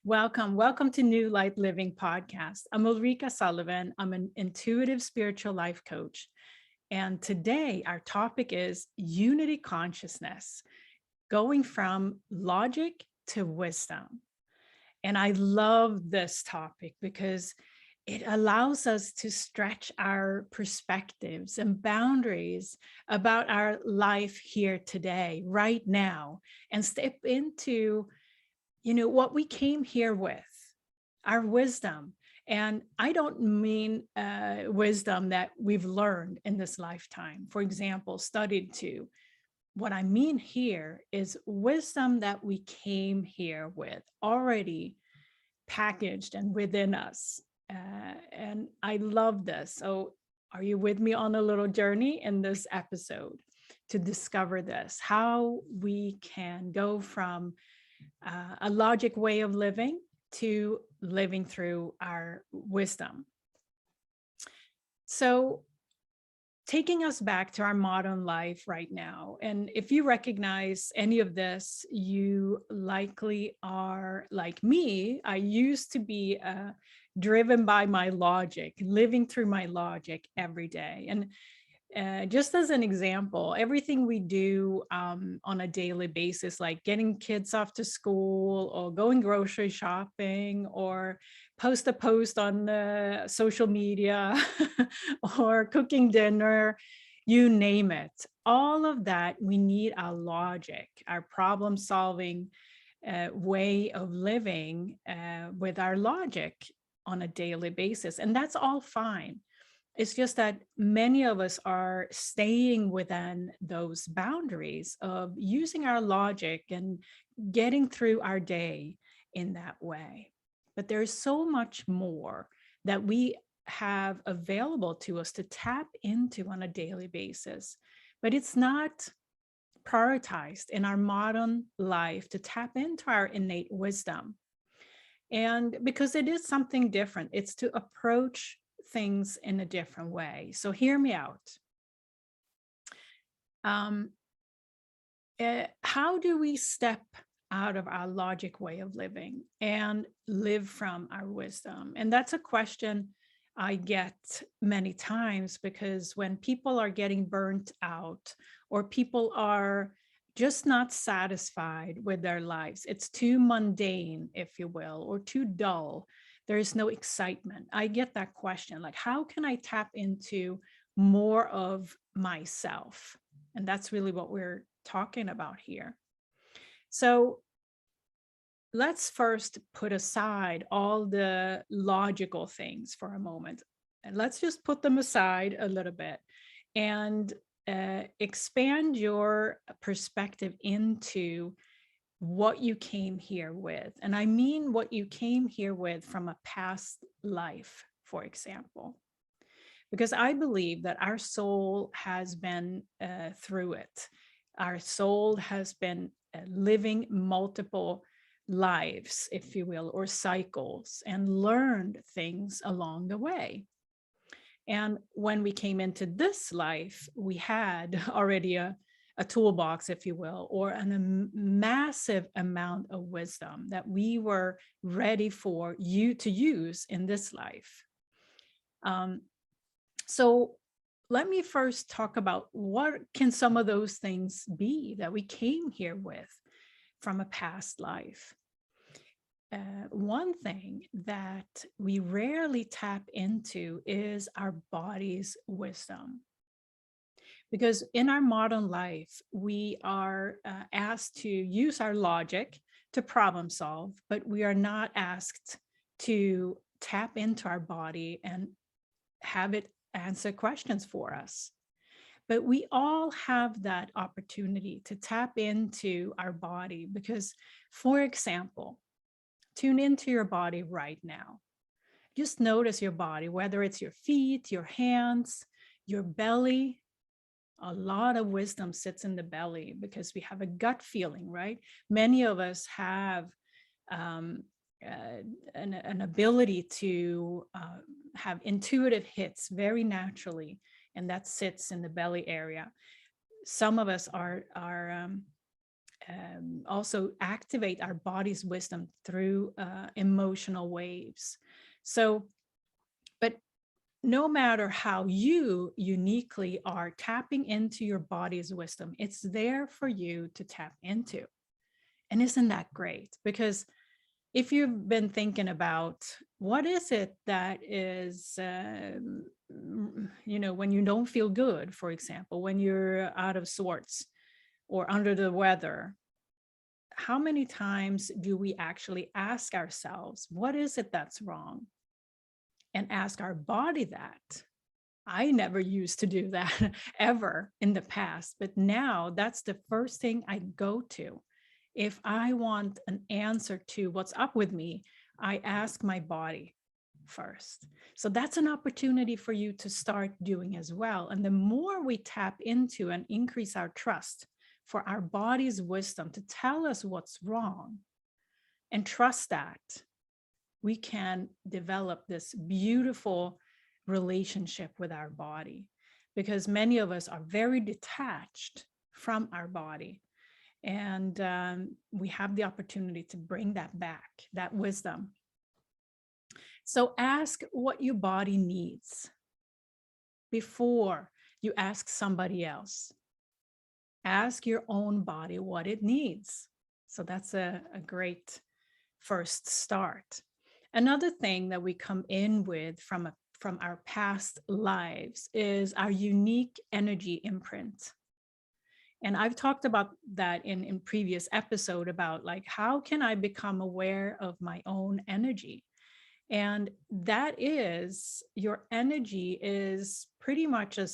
Welcome to New Light Living Podcast. I'm Ulrika Sullivan. I'm an intuitive spiritual life coach. And today our topic is unity consciousness, going from logic to wisdom. And I love this topic because it allows us to stretch our perspectives and boundaries about our life here today, right now, and step into what we came here with, our wisdom. And I don't mean wisdom that we've learned in this lifetime, for example, studied to. What I mean here is wisdom that we came here with, already packaged and within us. And I love this. So are you with me on a little journey in this episode to discover this, how we can go from a logic way of living to living through our wisdom. So taking us back to our modern life right now, and if you recognize any of this, you likely are like me. I used to be driven by my logic, living through my logic every day. And just as an example, everything we do on a daily basis, like getting kids off to school or going grocery shopping or post a post on social media or cooking dinner, you name it. All of that, we need our logic, our problem solving way of living with our logic on a daily basis. And that's all fine. It's just that many of us are staying within those boundaries of using our logic and getting through our day in that way. But there's so much more that we have available to us to tap into on a daily basis. But it's not prioritized in our modern life to tap into our innate wisdom. And because it is something different, it's to approach things in a different way. So hear me out. How do we step out of our logic way of living and live from our wisdom? And that's a question I get many times, because when people are getting burnt out or people are just not satisfied with their lives, it's too mundane, if you will, or too dull. There is no excitement. I get that question, like, how can I tap into more of myself? And that's really what we're talking about here. So let's first put aside all the logical things for a moment. And let's just put them aside a little bit and expand your perspective into what you came here with. And I mean what you came here with from a past life, for example, because I believe that our soul has been through it. Our soul has been living multiple lives, if you will, or cycles, and learned things along the way. And when we came into this life, we had already a toolbox, if you will, or a massive amount of wisdom that we were ready for you to use in this life. So let me first talk about what can some of those things be that we came here with from a past life. One thing that we rarely tap into is our body's wisdom. Because in our modern life, we are asked to use our logic to problem solve, but we are not asked to tap into our body and have it answer questions for us. But we all have that opportunity to tap into our body because, for example, tune into your body right now. Just notice your body, whether it's your feet, your hands, your belly. A lot of wisdom sits in the belly because we have a gut feeling, right? Many of us have an ability to have intuitive hits very naturally, and that sits in the belly area. Some of us are also activate our body's wisdom through emotional waves. So, but no matter how you uniquely are tapping into your body's wisdom, it's there for you to tap into. And isn't that great? Because if you've been thinking about what is it that is, when you don't feel good, for example, when you're out of sorts or under the weather, how many times do we actually ask ourselves, what is it that's wrong? And ask our body that. I never used to do that ever in the past, but now that's the first thing I go to. If I want an answer to what's up with me, I ask my body first. So that's an opportunity for you to start doing as well. And the more we tap into and increase our trust for our body's wisdom to tell us what's wrong and trust that, we can develop this beautiful relationship with our body, because many of us are very detached from our body. And we have the opportunity to bring that back, that wisdom. So ask what your body needs before you ask somebody else. Ask your own body what it needs. So that's a great first start. Another thing that we come in with from our past lives is our unique energy imprint. And I've talked about that in previous episode about like, how can I become aware of my own energy? And that is, your energy is pretty much a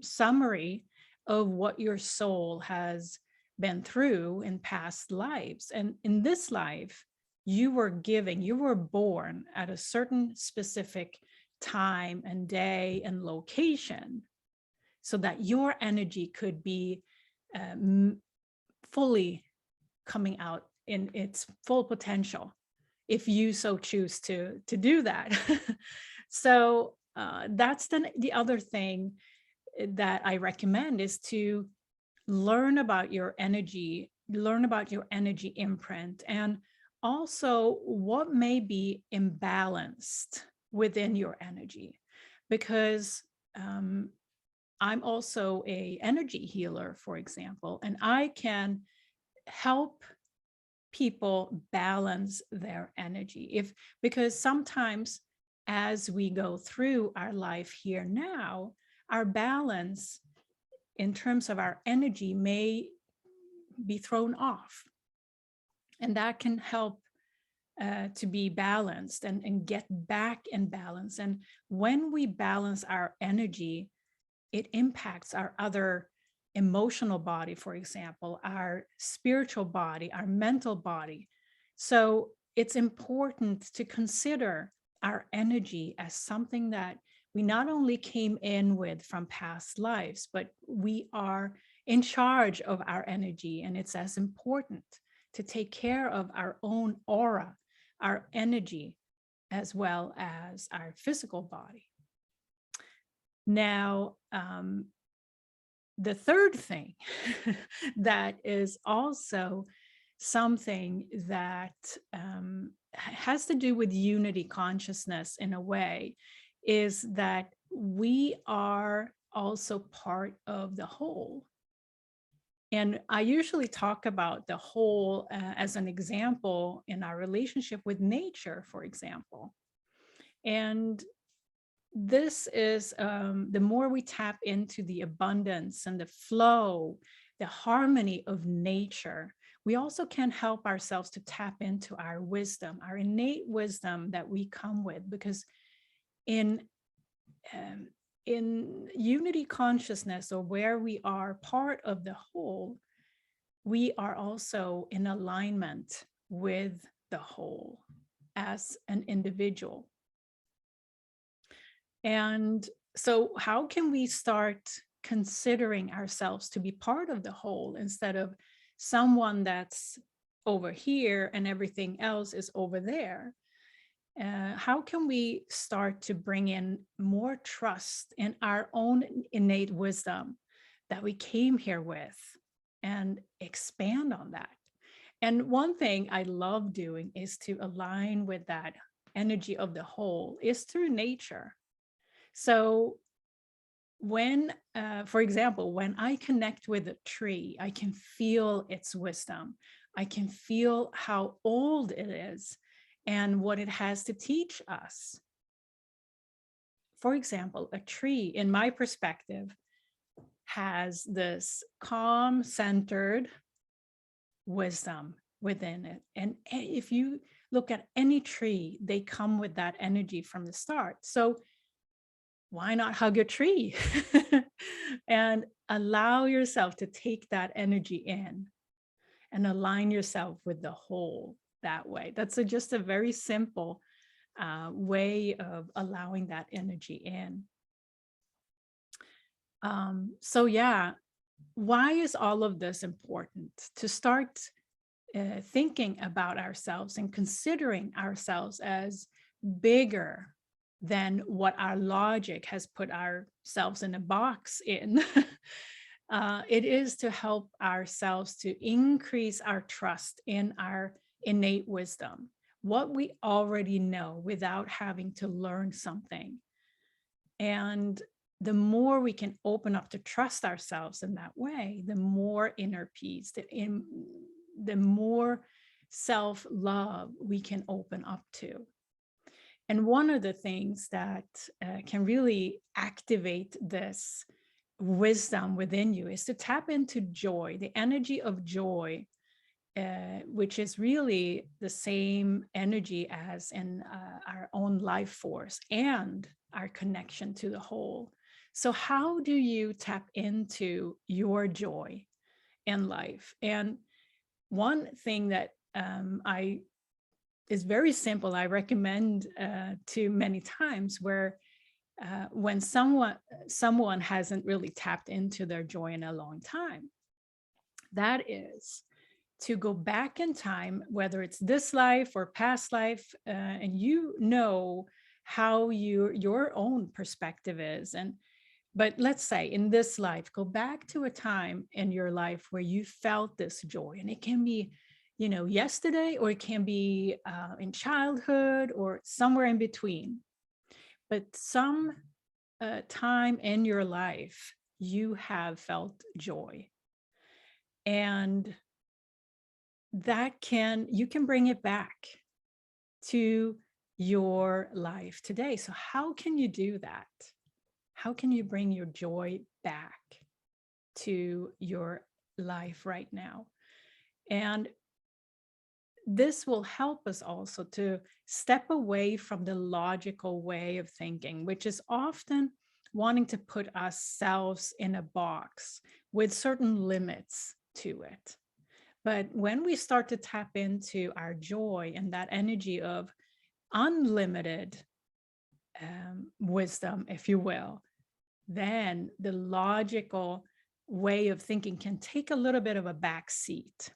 summary of what your soul has been through in past lives. And in this life, you were born at a certain specific time and day and location so that your energy could be fully coming out in its full potential, if you so choose to do that. So that's the other thing that I recommend, is to learn about your energy imprint, and also what may be imbalanced within your energy. Because I'm also an energy healer, for example, and I can help people balance their energy. Because sometimes as we go through our life here now, our balance in terms of our energy may be thrown off. And that can help to be balanced and get back in balance. And when we balance our energy, it impacts our other emotional body, for example, our spiritual body, our mental body. So it's important to consider our energy as something that we not only came in with from past lives, but we are in charge of our energy. And it's as important to take care of our own aura, our energy, as well as our physical body. Now, the third thing that is also something that has to do with unity consciousness in a way, is that we are also part of the whole. And I usually talk about the whole as an example in our relationship with nature, for example. And this is, the more we tap into the abundance and the flow, the harmony of nature, we also can help ourselves to tap into our wisdom, our innate wisdom that we come with. Because in unity consciousness, or where we are part of the whole, we are also in alignment with the whole as an individual. And so how can we start considering ourselves to be part of the whole instead of someone that's over here and everything else is over there? How can we start to bring in more trust in our own innate wisdom that we came here with, and expand on that. And one thing I love doing is to align with that energy of the whole is through nature. So when, for example, when I connect with a tree, I can feel its wisdom. I can feel how old it is and what it has to teach us. For example, a tree, in my perspective, has this calm, centered wisdom within it. And if you look at any tree, they come with that energy from the start. So why not hug a tree and allow yourself to take that energy in and align yourself with the whole that way? That's just a very simple way of allowing that energy in. So yeah, why is all of this important? To start thinking about ourselves and considering ourselves as bigger than what our logic has put ourselves in a box in. It is to help ourselves to increase our trust in our innate wisdom, what we already know without having to learn something. And the more we can open up to trust ourselves in that way, the more inner peace, the more self-love we can open up to. And one of the things that can really activate this wisdom within you is to tap into joy, the energy of joy, which is really the same energy as in our own life force and our connection to the whole. So how do you tap into your joy in life? And one thing that is very simple, I recommend to many times, where when someone hasn't really tapped into their joy in a long time, that is to go back in time, whether it's this life or past life, and you know how your own perspective is. But let's say in this life, go back to a time in your life where you felt this joy, and it can be, yesterday, or it can be in childhood or somewhere in between. But some time in your life, you have felt joy. And you can bring it back to your life today. So how can you do that? How can you bring your joy back to your life right now? And this will help us also to step away from the logical way of thinking, which is often wanting to put ourselves in a box with certain limits to it. But when we start to tap into our joy and that energy of unlimited wisdom, if you will, then the logical way of thinking can take a little bit of a back seat.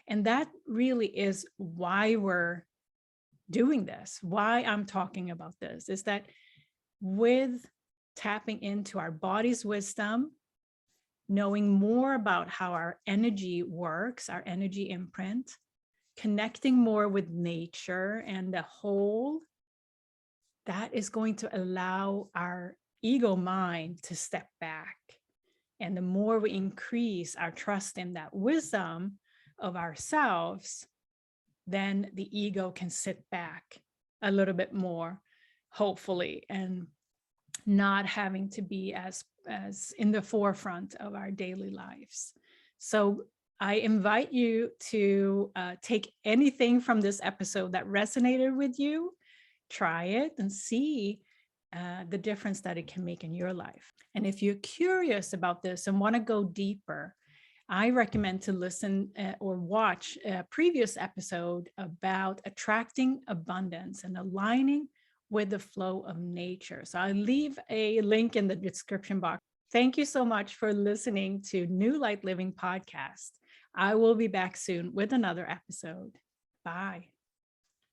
And that really is why we're doing this, why I'm talking about this, is that with tapping into our body's wisdom, knowing more about how our energy works, our energy imprint, connecting more with nature and the whole, that is going to allow our ego mind to step back. And the more we increase our trust in that wisdom of ourselves, then the ego can sit back a little bit more, hopefully, and not having to be as in the forefront of our daily lives. So I invite you to take anything from this episode that resonated with you, try it and see the difference that it can make in your life. And if you're curious about this and want to go deeper, I recommend to listen or watch a previous episode about attracting abundance and aligning with the flow of nature. So I'll leave a link in the description box. Thank you so much for listening to New Light Living Podcast. I will be back soon with another episode. Bye.